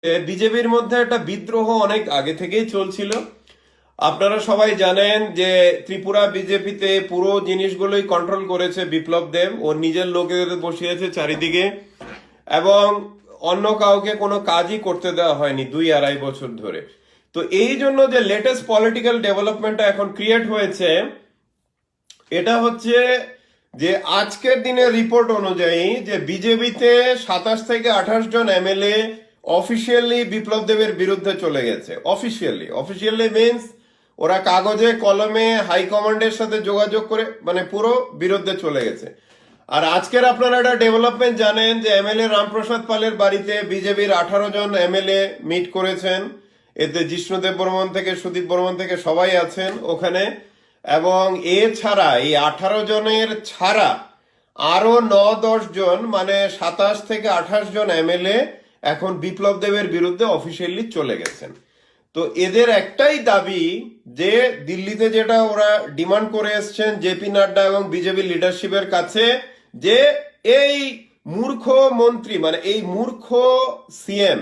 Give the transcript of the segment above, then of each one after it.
বিজেপির মধ্যে একটা বিদ্রোহ অনেক আগে থেকেই চলছিল। আপনারা সবাই জানেন যে ত্রিপুরা বিজেপিতে পুরো জিনিসগুলোই কন্ট্রোল করেছে বিপ্লব দেব। ওর নিজের লোকেদের বসিয়েছে চারিদিকে এবং অন্য কাউকে কোনো কাজই করতে দেওয়া হয়নি 2-2.5 বছর ধরে। তো এই জন্য যে লেটেস্ট পলিটিক্যাল ডেভেলপমেন্টটা এখন ক্রিয়েট হয়েছে, এটা হচ্ছে যে আজকের দিনের রিপোর্ট অনুযায়ী যে বিজেপিতে 27 থেকে 28 জন এমএলএ অফিসিয়ালি বিপ্লব দেবের বিরুদ্ধে চলে গেছে। অফিসিয়ালি মিনস ওরা কাগজে কলমে হাইকমান্ডের সাথে যোগাযোগ করে মানে পুরো বিরুদ্ধে চলে গেছে। আর আজকের আপনারা একটা ডেভেলপমেন্ট জানেন যে এমএলএ রামপ্রসাদ পালের বাড়িতে বিজেপির 18 জন এমএলএ মিট করেছেন। এতে জিষ্ণুদেব বর্মন থেকে সুদীপ বর্মন থেকে সবাই আছেন ওখানে। এবং এছাড়া এই 18 জনের ছাড়া আরো 9-10 জন মানে 27 থেকে 28 জন এমএলএ এখন বিপ্লব দেবের বিরুদ্ধে অফিসিয়ালি চলে গেছেন। তো এদের একটাই দাবি যে দিল্লিতে যেটা ওরা ডিমান্ড করে এসছেন জেপি নাড্ডা এবং বিজেপি লিডারশিপের কাছে, যে এই মূর্খ মন্ত্রী মানে এই মূর্খ সিএম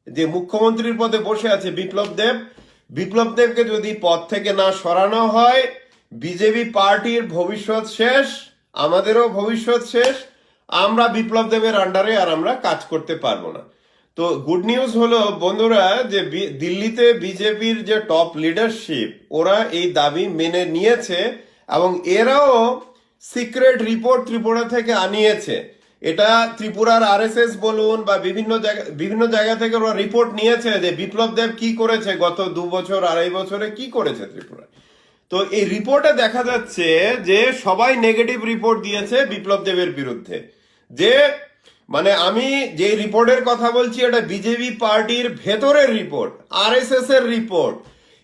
যে মুখ্যমন্ত্রীর পদে বসে আছে বিপ্লব দেবকে যদি পদ থেকে না সরানো হয়, বিজেপি পার্টির ভবিষ্যৎ শেষ, আমাদেরও ভবিষ্যৎ শেষ। আমরা বিপ্লব দেবের আন্ডারে আর আমরা কাজ করতে পারবো না। তো গুড নিউজ হলো বন্ধুরা যে দিল্লিতে বিজেপির যে টপ লিডারশিপ ওরা এই দাবি মেনে নিয়েছে এবং এরাও সিক্রেট রিপোর্ট ত্রিপুরা থেকে আনিয়েছে। এটা ত্রিপুরার আরএসএস বলুন বা বিভিন্ন জায়গা থেকে ওরা রিপোর্ট নিয়েছে যে বিপ্লব দেব কি করেছে গত 2-2.5 বছরে কি করেছে ত্রিপুরায়। তো এই রিপোর্টে দেখা যাচ্ছে যে সবাই নেগেটিভ রিপোর্ট দিয়েছে বিপ্লব দেবের বিরুদ্ধে। যে মানে আমি যে রিপোর্টের কথা বলছি এটা বিজেপি পার্টির ভেতরের রিপোর্ট, আরএসএস এর রিপোর্ট।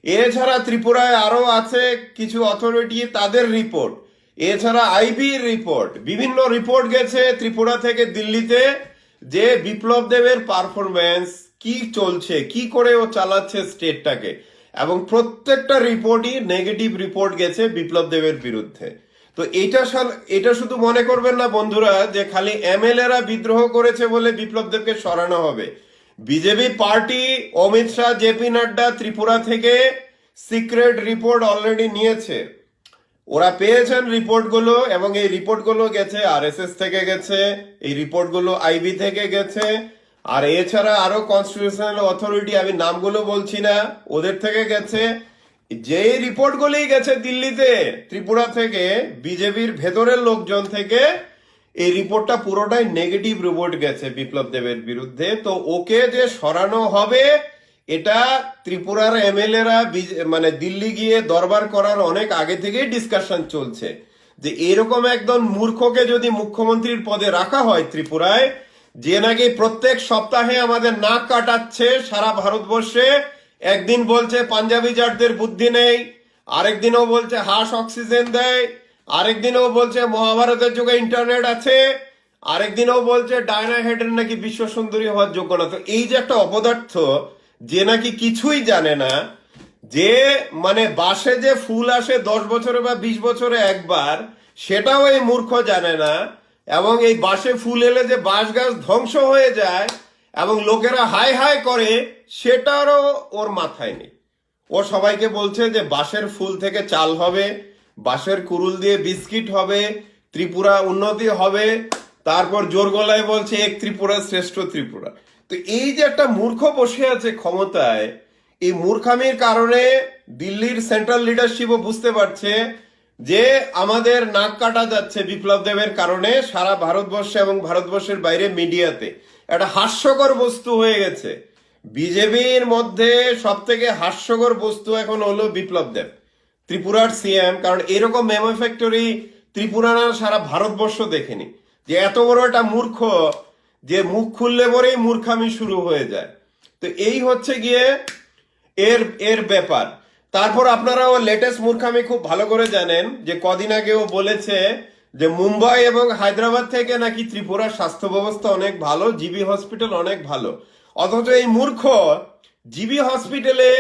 এছাড়া ত্রিপুরায় আরো আছে কিছু অথরিটি তাদের রিপোর্ট, এছাড়া আইবির রিপোর্ট, বিভিন্ন রিপোর্ট গেছে ত্রিপুরা থেকে দিল্লিতে যে বিপ্লব দেবের পারফরমেন্স কি চলছে, কি করে ও চালাচ্ছে স্টেটটাকে। এবং প্রত্যেকটা রিপোর্টই নেগেটিভ রিপোর্ট গেছে বিপ্লব দেবের বিরুদ্ধে। তো এটা শুধু মনে করবেন না বন্ধুরা যে খালি এমএলএরা বিদ্রোহ করেছে বলে বিপ্লব দেবকে সরানো হবে। BJP party, Amit Shah, JP Nadda Tripura থেকে সিক্রেট রিপোর্ট অলরেডি নিয়েছে। ওরা পেয়েছেন রিপোর্টগুলো এবং এই রিপোর্টগুলো গেছে আরএসএস থেকে গেছে, এই রিপোর্টগুলো আইবি থেকে গেছে। আর এছাড়া আরো কনস্টিটিউশনাল অথরিটি, আমি নামগুলো বলছি না, ওদের থেকে গেছে। যে রিপোর্টগুলি গেছে দিল্লিতে ত্রিপুরা থেকে বিজেপির ভেতরের লোকজন থেকে, এই রিপোর্টটা পুরোটাই নেগেটিভ রিপোর্ট গেছে বিপ্লব দেবের বিরুদ্ধে। তো ওকে যে সরানো হবে এটা ত্রিপুরার এমএলএরা মানে দিল্লি গিয়ে দরবার করার অনেক আগে থেকেই ডিসকাশন চলছে যে এরকম একদম মূর্খকে যদি মুখ্যমন্ত্রীর পদে রাখা হয় ত্রিপুরায়, যে নাকি প্রত্যেক সপ্তাহে আমাদের নাক কাটাচ্ছে সারা ভারতবর্ষে। একদিন বলছে পাঞ্জাবি জাটদের বুদ্ধি নেই, আরেকদিনও বলছে হাঁস অক্সিজেন দেয়, আরেকদিনও বলছে মহাভারতের যুগে ইন্টারনেট আছে, আরেকদিনও বলছে ডায়না হেডের নাকি বিশ্ব সুন্দরী হওয়ার যোগ্য না। তো এই যে একটা অপদার্থ যে নাকি কিছুই জানে না, যে মানে বাসে যে ফুল আসে 10 বছরে বা 20 বছরে একবার, সেটাও এই মূর্খ জানে না। এবং এই বাসে ফুল এলে যে বাঁশ গাছ ধ্বংস হয়ে যায় এবং লোকেরা হাই হাই করে, সেটারও ওর মাথায় নেই। ও সবাইকে বলছে যে বাঁশের ফুল থেকে চাল হবে, বাঁশের কুরুল দিয়ে বিস্কিট হবে, ত্রিপুরা উন্নতি হবে, তারপর জোর গলায় বলছে এক ত্রিপুরা শ্রেষ্ঠ ত্রিপুরা। তো এই যে একটা মূর্খ বসে আছে ক্ষমতায়, এই মূর্খামির কারণে দিল্লির সেন্ট্রাল লিডারশিপও বুঝতে পারছে যে আমাদের নাক কাটা যাচ্ছে বিপ্লব দেবের কারণে সারা ভারতবর্ষে এবং ভারতবর্ষের বাইরে মিডিয়াতে একটা হাস্যকর বস্তু হয়ে গেছে। বিজেপির মধ্যে সব থেকে হাস্যকর বস্তু এখন হলো বিপ্লব দেব, ত্রিপুরার সিএম। কারণ এরকম মেমো ফ্যাক্টরি ত্রিপুরা না সারা ভারতবর্ষ দেখেনি, যে এত বড় একটা মূর্খ যে মুখ খুললে পরেই মূর্খামি শুরু হয়ে যায়। তো এই হচ্ছে গিয়ে এর ব্যাপার। তারপর আপনারাও লেটেস্ট মূর্খামি খুব ভালো করে জানেন যে কদিন আগেও বলেছে যে মুম্বাই এবং হায়দ্রাবাদ থেকে নাকি ত্রিপুরার স্বাস্থ্য ব্যবস্থা অনেক ভালো, জিবি হসপিটাল অনেক ভালো। অথচ এই মূর্খ জিবি হসপিটালে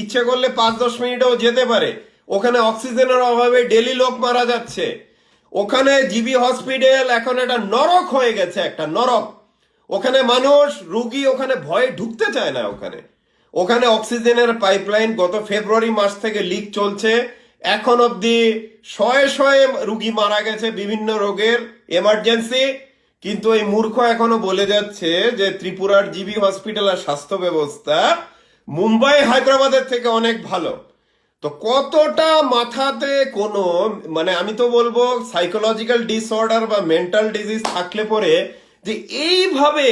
ইচ্ছে করলে 5-10 মিনিটেও যেতে পারে, ওখানে অক্সিজেনের অভাবে ডেলি লোক মারা যাচ্ছে। ওখানে জিবি হসপিটাল এখন একটা নরক হয়ে গেছে, একটা নরক। ওখানে মানুষ রুগী ওখানে ভয়ে ঢুকতে চায় না। ওখানে ওখানে অক্সিজেনের পাইপলাইন গত ফেব্রুয়ারি মাস থেকে লিক চলছে, এখন অবধি শয়ে শয়ে রুগী মারা গেছে বিভিন্ন রোগের এমার্জেন্সি। কিন্তু এই মূর্খ এখনো বলে যাচ্ছে যে ত্রিপুরার জিবি হসপিটাল আর স্বাস্থ্য ব্যবস্থা মুম্বাই হায়দ্রাবাদের থেকে অনেক ভালো। তো কতটা মাথাতে কোনো মানে আমি তো বলবো সাইকোলজিক্যাল ডিসঅর্ডার বা মেন্টাল ডিজিজ থাকলে পরে যে এইভাবে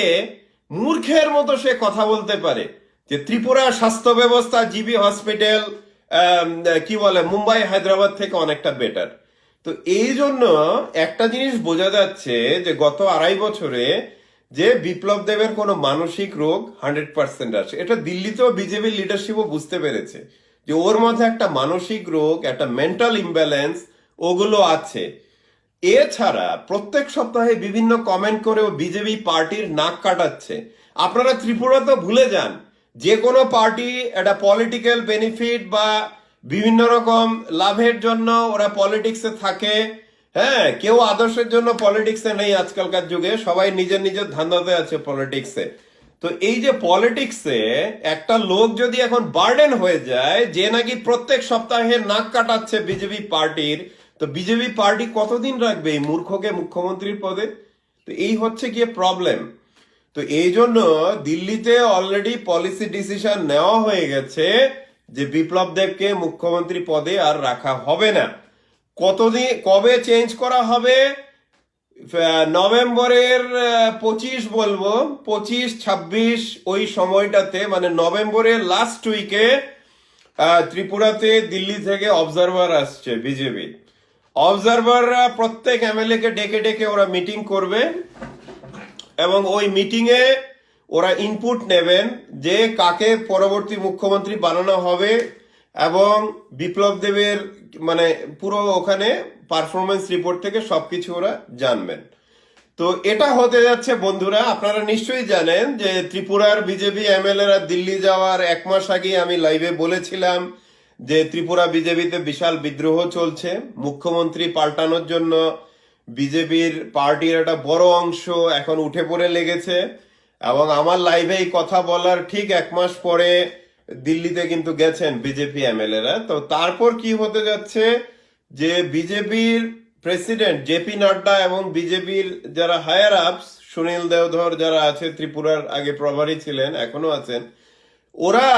মূর্খের মতো সে কথা বলতে পারে যে ত্রিপুরা স্বাস্থ্য ব্যবস্থা জিবি হসপিটাল কি বলে মুম্বাই হায়দ্রাবাদ থেকে অনেকটা বেটার। তো এই জন্য একটা জিনিস বোঝা যাচ্ছে যে গত 2.5 বছরে যে বিপ্লব দেবের কোনো মানসিক রোগ 100% আছে। এটা দিল্লিতেও বিজেপি লিডারশিপও বুঝতে পেরেছে যে ওর মধ্যে একটা মানসিক রোগ, একটা মেন্টাল ইমব্যালেন্স ওগুলো আছে। এছাড়া প্রত্যেক সপ্তাহে বিভিন্ন কমেন্ট করে ও বিজেপি পার্টির নাক কাটাচ্ছে। আপনারা ত্রিপুরা তো ভুলে যান, যে কোনো পার্টি একটা পলিটিক্যাল বেনিফিট বা বিভিন্ন রকম লাভের জন্য ওরা পলিটিক্সে থাকে। হ্যাঁ, কেউ আদর্শের জন্য পলিটিক্সে নেই আজকালকার যুগে, সবাই নিজের নিজের ধান্দাতে আছে পলিটিক্সে। তো এই যে পলিটিক্সে একটা লোক যদি এখন বার্ডেন হয়ে যায় যে নাকি প্রত্যেক সপ্তাহে নাক কাটাচ্ছে বিজেপি পার্টির, তো বিজেপি পার্টি কতদিন রাখবে এই মূর্খকে মুখ্যমন্ত্রীর পদে? তো এই হচ্ছে গিয়ে প্রবলেম। তো এই জন্য দিল্লিতে অলরেডি পলিসি ডিসিশন নেওয়া হয়ে গেছে যে বিপ্লব দেবকে মুখ্যমন্ত্রী পদে আর রাখা হবে না। কতদিন কবে চেঞ্জ করা হবে? নভেম্বরের 25 বলবো, 25-26 ওই সময়টাতে, মানে নভেম্বরের লাস্ট উইকে ত্রিপুরাতে দিল্লি থেকে অবজারভার আসছে বিজেপি। অবজারভাররা প্রত্যেক এমএলএ কে ডেকে ডেকে ওরা মিটিং করবে এবং ওই মিটিং এ ওরা ইনপুট নেবেন যে কাকে পরবর্তী মুখ্যমন্ত্রী বানানো হবে এবং বিপ্লব দেবের মানে পুরো ওখানে পারফরমেন্স রিপোর্ট থেকে সবকিছু ওরা জানবেন। তো এটা হতে যাচ্ছে বন্ধুরা, আপনারা নিশ্চয়ই জানেন যে ত্রিপুরার বিজেপি এমএলএরা দিল্লি যাওয়ার 1 মাস আগে আমি লাইভে বলেছিলাম যে ত্রিপুরা বিজেপিতে বিশাল বিদ্রোহ চলছে, মুখ্যমন্ত্রী পাল্টানোর জন্য বিজেপির পার্টির একটা বড় অংশ এখন উঠে পড়ে লেগেছে। এবং আমার লাইভে এই কথা বলার ঠিক 1 মাস পরে দিল্লিতে কিন্তু গেছেন বিজেপি এমএলএরা। তো তারপর কি হতে যাচ্ছে যে বিজেপির প্রেসিডেন্ট জেপি নাড্ডা এবং বিজেপির যারা হায়ার আপস সুনীল দেওধর যারা আছে, ত্রিপুরার আগে প্রভারী ছিলেন এখনো আছেন, ওরা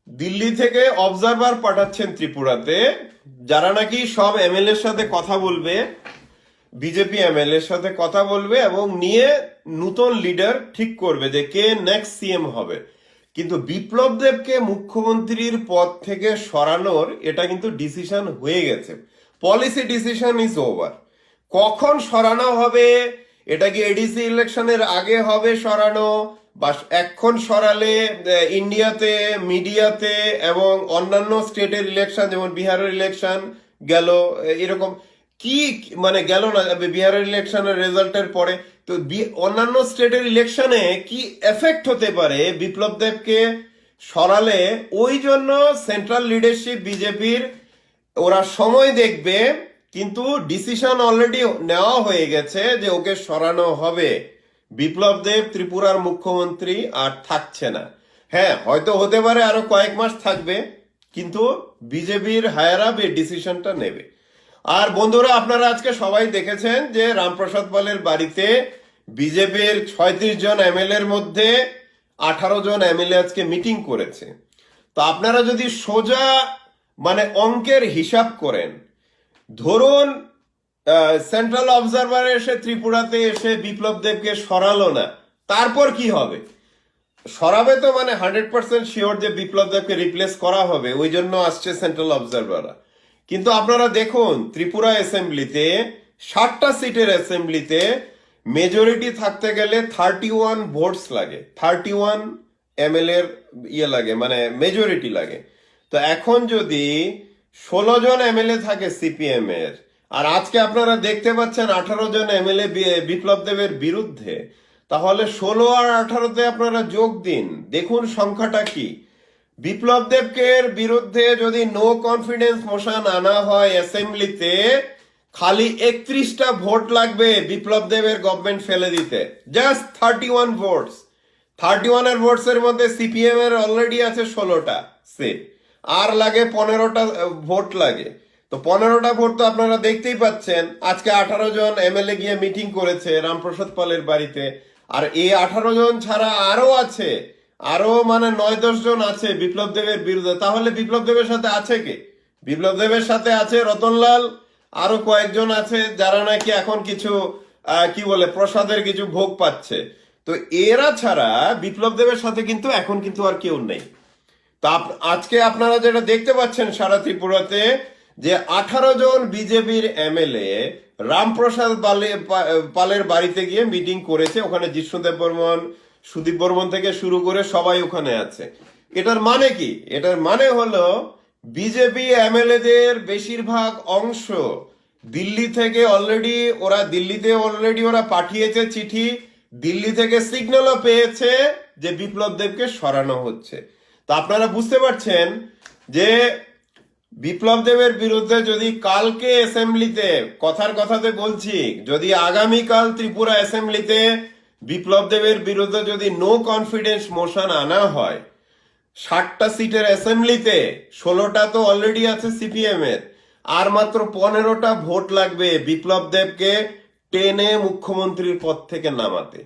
দিল্লি থেকে অবজারভার পাঠাচ্ছেন ত্রিপুরাতে, যারা নাকি সব এমএলএর সাথে কথা বলবে, বিজেপি এমএলএর সাথে কথা বলবে এবং নিয়ে নতুন লিডার ঠিক করবে যে কে নেক্সট সিএম হবে। কিন্তু বিপ্লব দেবকে মুখ্যমন্ত্রীর পদ থেকে সরানোর এটা কিন্তু ডিসিশন হয়ে গেছে, পলিসি ডিসিশন ইজ ওভার। কখন সরানো হবে, এটা কি এডিসি ইলেকশনের আগে হবে সরানো, বা এখন সরালে ইন্ডিয়াতে মিডিয়াতে এবং অন্যান্য স্টেটের ইলেকশন যেমন বিহারের ইলেকশন গেল, এরকম কি মানে গেল না বিহারের ইলেকশনের রেজাল্টের পরে, তো অন্যান্য স্টেটের ইলেকশনে কি এফেক্ট হতে পারে বিপ্লব দেবকে সরালে, ওই জন্য সেন্ট্রাল লিডারশিপ বিজেপির ওরা সময় দেখবে। কিন্তু ডিসিশন অলরেডি নেওয়া হয়ে গেছে যে ওকে সরানো হবে। বিপ্লব দেব ত্রিপুরার মুখ্যমন্ত্রী আর থাকছে না। হ্যাঁ, হয়তো হতে পারে আরো কয়েক মাস থাকবে, কিন্তু বিজেপির হায়ার আপ এই ডিসিশনটা নেবে। আর বন্ধুরা, আপনারা আজকে সবাই দেখেছেন যে রামপ্রসাদ পালের বাড়িতে বিজেপির 36 জন এমএলএর মধ্যে 18 জন এমএলএ আজকে মিটিং করেছে। তো আপনারা যদি সোজা মানে অঙ্কের হিসাব করেন, ধরুন সেন্ট্রাল অবজারভার এসে ত্রিপুরাতে এসে বিপ্লব দেবকে সরালো না, তারপর কি হবে? সরাবে তো মানে 100% শিওর যে বিপ্লব দেবকে রিপ্লেস করা হবে, ওই জন্য আসছে সেন্ট্রাল অবজারভাররা। কিন্তু আপনারা দেখুন ত্রিপুরা অ্যাসেম্বলিতে 60টা সিটের অ্যাসেম্বলিতে মেজরিটি থাকতে গেলে 31 ভোটস লাগে, 31 এমএলএ লাগে, মানে মেজরিটি লাগে। তো এখন যদি 16 জন এমএলএ থাকে সিপিএম এর, আর আজকে আপনারা দেখতে পাচ্ছেন 18 জন এমএলএ বিপ্লব দেবের বিরুদ্ধে, তাহলে 16 আর 18তে আপনারা যোগ দিন, দেখুন সংখ্যাটা কি। বিপ্লব দেবকে বিরুদ্ধে যদি নো কনফিডেন্স মোশন আনা হয় অ্যাসেম্বলিতে, খালি 31টা ভোট লাগবে বিপ্লব দেবের গভর্নমেন্ট ফেলে দিতে, জাস্ট 31 ভোটস। 31 এর ভোটস এর মধ্যে সিপিএম এর অলরেডি আছে 16টা সিট, আর লাগে 15টা ভোট লাগে। তো 15টা ভোট তো আপনারা দেখতেই পাচ্ছেন। আজকে 18 জন এমএলএ গিয়ে মিটিং করেছে রামপ্রসাদ পালের বাড়িতে, আর এই 18 জন ছাড়া আরো আছে, আরো মানে 9-10 জন আছে বিপ্লব দেবের বিরুদ্ধে। তাহলে বিপ্লব দেবের সাথে আছে কে? বিপ্লব দেবের সাথে আছে রতনলাল, আরো কয়েকজন আছে যারা নাকি এখন কিছু কি বলে প্রসাদের কিছু ভোগ পাচ্ছে। তো এরা ছাড়া বিপ্লব দেবের সাথে কিন্তু এখন কিন্তু আর কেউ নেই। তা আজকে আপনারা যেটা দেখতে পাচ্ছেন সারা ত্রিপুরাতে, যে 18 জন বিজেপির এমএলএ রামপ্রসাদ পালের বাড়িতে গিয়ে মিটিং করেছে। ওখানে জিষ্ণুদেব বর্মন, সুদীপ বর্মন থেকে শুরু করে সবাই ওখানে আছে। এটার মানে কি? এটার মানে হলো বিজেপি এমএলএদের বেশিরভাগ অংশ দিল্লি থেকে অলরেডি ওরা পাঠিয়েছে চিঠি, দিল্লি থেকে সিগন্যালও পেয়েছে যে বিপ্লব দেবকে সরানো হচ্ছে। তা আপনারা বুঝতে পারছেন যে বিপ্লব দেবের বিরুদ্ধে যদি কালকে অ্যাসেম্বলিতে, কথাতে বলছি, যদি আগামীকাল ত্রিপুরা অ্যাসেম্বলিতে বিপ্লব দেবের বিরুদ্ধে যদি নো কনফিডেন্স মোশন আনা হয়, 60টা সিটের অ্যাসেম্বলিতে 16টা তো অলরেডি আছে সিপিএম এর, আর মাত্র 15টা ভোট লাগবে বিপ্লব দেবকে টেনে মুখ্যমন্ত্রীর পদ থেকে নামাতে।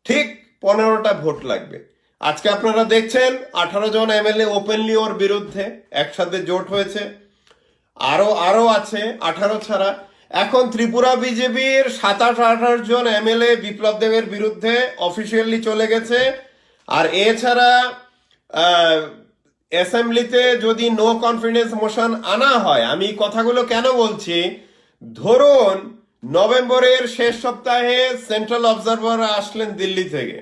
ঠিক 15টা ভোট লাগবে। আজকে আপনারা দেখছেন 18 জন এমএলএ ওপেনলি ওর বিরুদ্ধে একসাথে জোট হয়েছে, আরো আছে 18 ছাড়া। এখন ত্রিপুরা বিজেপির 27-28 জন এমএলএ বিপ্লব দেবের বিরুদ্ধে অফিসিয়ালি চলে গেছে। আর এছাড়া অ্যাসেম্বলিতে যদি নো কনফিডেন্স মোশন আনা হয়, আমি কথাগুলো কেন বলছি, ধরুন নভেম্বরের শেষ সপ্তাহে সেন্ট্রাল অবজারভাররা আসলেন দিল্লি থেকে।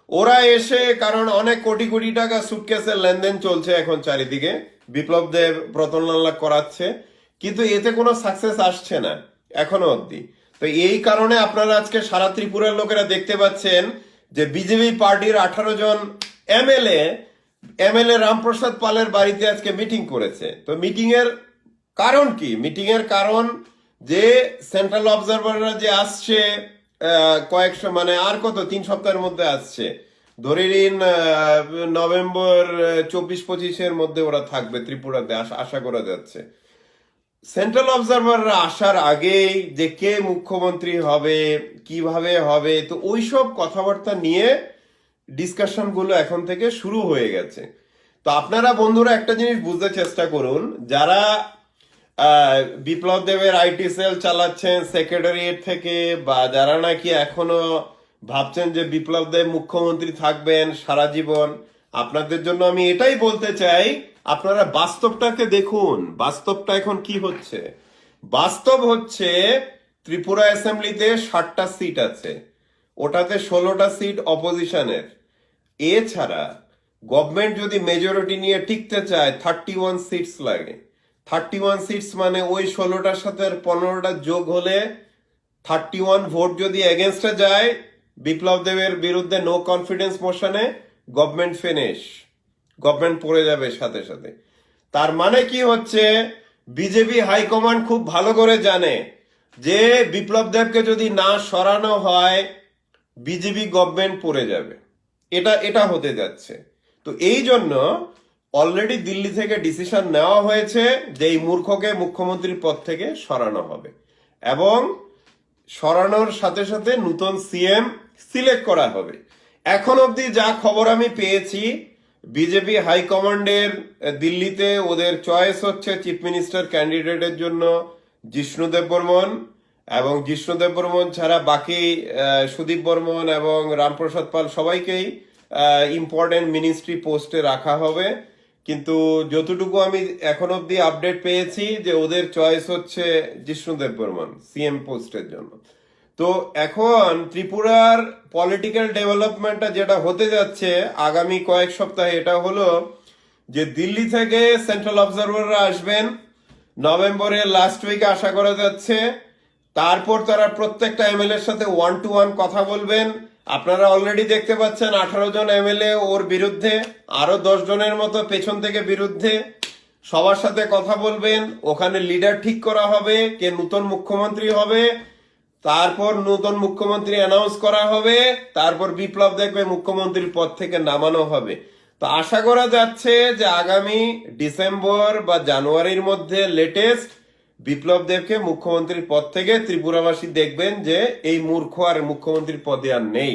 ওরা এসে, কারণ অনেক কোটি কোটি টাকা সুটকেসের লেনদেন চলছে এখন চারিদিকে, বিপ্লব দেব রতনলাল করাচ্ছে, কিন্তু এতে কোনো সাকসেস আসছে না এখনো অবধি। তো এই কারণে আপনারা আজকে সারা ত্রিপুরার লোকেরা দেখতে পাচ্ছেন যে বিজেপি পার্টির 18 জন এমএলএ রামপ্রসাদ পালের বাড়িতে আজকে মিটিং করেছে। তো মিটিং এর কারণ কি? মিটিং এর কারণ যে সেন্ট্রাল অবজারভাররা যে আসছে কয়েকশো, মানে আর কত 3 সপ্তাহের মধ্যে আসছে, ধরে নিন নভেম্বর 24-25-এর মধ্যে ওরা থাকবে ত্রিপুরাতে আশা করা যাচ্ছে। সেন্ট্রাল অবজারভাররা আসার আগেই যে কে মুখ্যমন্ত্রী হবে, কিভাবে হবে, তো ওইসব কথাবার্তা নিয়ে ডিসকাশন গুলো এখন থেকে শুরু হয়ে গেছে। তো আপনারা বন্ধুরা একটা জিনিস বুঝতে চেষ্টা করুন, যারা বিপ্লব দেবের আইটি সেল চালাচ্ছেন সেক্রেটারিয়েট থেকে, বা যারা নাকি এখনো ভাবছেন যে বিপ্লব দেব মুখ্যমন্ত্রী থাকবেন সারা জীবন, আপনাদের জন্য আমি এটাই বলতে চাই, আপনারা বাস্তবটাকে দেখুন। বাস্তবটা এখন কি হচ্ছে? বাস্তব হচ্ছে ত্রিপুরা অ্যাসেম্বলিতে 60টা সিট আছে, ওটাতে 16টা সিট অপোজিশনের। এছাড়া গভর্নমেন্ট যদি মেজরিটি নিয়ে টিকতে চায় 31 সিটস লাগে। 31 সিটস মানে ওই 16টার সাথে 15টা যোগ হলে 31 ভোট যদি এগেনস্টে যায় বিপ্লব দেবের বিরুদ্ধে নো কনফিডেন্স মোশনে, গভর্নমেন্ট ফিনিশ, গভর্নমেন্ট পড়ে যাবে সাথে সাথে। তার মানে কি হচ্ছে, বিজেপি হাইকমান্ড খুব ভালো করে জানে যে বিপ্লব দেবকে যদি না সরানো হয় বিজেপি গভর্নমেন্ট পড়ে যাবে, এটা হতে যাচ্ছে। তো এই জন্য অলরেডি দিল্লি থেকে ডিসিশন নেওয়া হয়েছে যে এই মূর্খকে মুখ্যমন্ত্রীর পদ থেকে সরানো হবে, এবং সরানোর সাথে সাথে নতুন সিএম সিলেক্ট করা হবে। এখন অবধি যা খবর আমি পেয়েছি, বিজেপি হাইকমান্ডের দিল্লিতে ওদের চয়েস হচ্ছে চিফ মিনিস্টার ক্যান্ডিডেটের জন্য জিষ্ণুদেব বর্মন, এবং জিষ্ণুদেব বর্মন ছাড়া বাকি সুদীপ বর্মন এবং রামপ্রসাদ পাল সবাইকেই ইম্পর্টেন্ট মিনিস্ট্রি পোস্টে রাখা হবে। কিন্তু যতটুকু আমি এখন অবধি আপডেট পেয়েছি যে ওদের চয়েস হচ্ছে জিষ্ণুদেব বর্মন সিএম পোস্টের জন্য। তো এখন ত্রিপুরার পলিটিক্যাল ডেভেলপমেন্টটা যেটা হতে যাচ্ছে আগামী কয়েক সপ্তাহে, এটা হলো যে দিল্লি থেকে সেন্ট্রাল অবজারভাররা আসবেন নভেম্বরের লাস্ট উইকে আশা করা যাচ্ছে। তারপর তারা প্রত্যেকটা এমএলএ এর সাথে 1-to-1 কথা বলবেন। আপনারা অলরেডি দেখতে পাচ্ছেন 18 জন এমএলএ ওর বিরুদ্ধে, আরো 10 জনের মতো পেছন থেকে বিরুদ্ধে। সবার সাথে কথা বলবেন, ওখানে লিডার ঠিক করা হবে, কে নতুন মুখ্যমন্ত্রী হবে, তারপর নতুন মুখ্যমন্ত্রী অ্যানাউন্স করা হবে, তারপর বিপ্লব দেখবে মুখ্যমন্ত্রীর পদ থেকে নামানো হবে। তো আশা করা যাচ্ছে যে আগামী ডিসেম্বর বা জানুয়ারির মধ্যে লেটেস্ট বিপ্লব দেবকে মুখ্যমন্ত্রীর পদ থেকে ত্রিপুরাবাসী দেখবেন যে এই মূর্খ আর মুখ্যমন্ত্রীর পদে আর নেই।